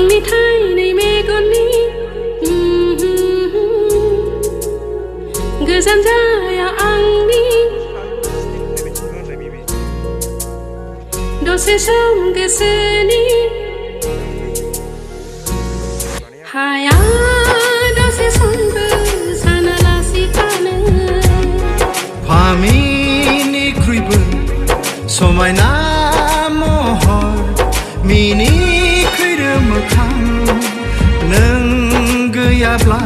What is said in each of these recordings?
आंनि थायनै मेगननि गोजान जाया आंनि दसे सम गोसोनि हाया दसे समबो सानालासि थानो फामिनिख्रुइबो समायना महर मिनिखैरो मोखां नों गैयाब्ला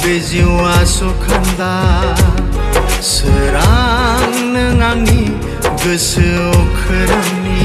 बे जिउआ सखान्दा सोरां नों आंनि गोसोआव खोरोमनि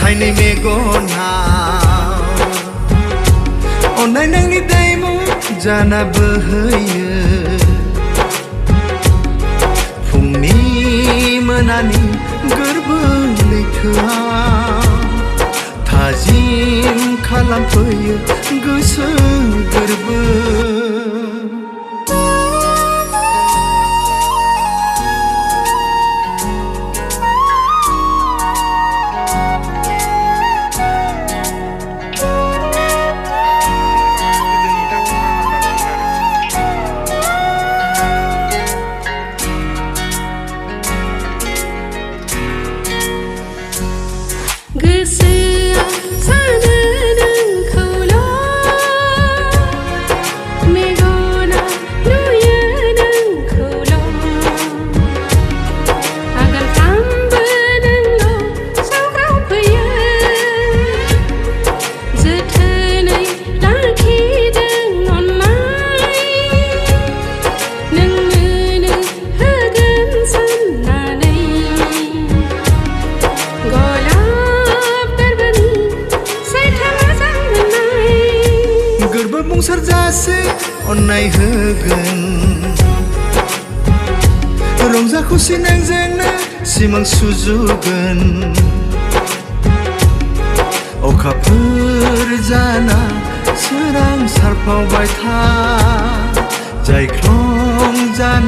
थायनै मेगनाव अननाय नोंनि दैमु जाना बोहैयो फुंनि मोनानि गोरबो लैथोआव थाजिम खालामफैयो गोसो गोरबो गोसोआ सानो नोंखौल' मेगना नुयो नोंखौल' आगानफ्रामबो नोंल' सावगावफैयो जोथोनै लाखिदों अननाय नोंनो होगोन साननानै बुंसार जासे अननाय होगोन रंजा खुसि नोंजोंनो सिमां सुजुगोन अखाफोर जाना सोरां सारफावबाय था जायख्लं जाना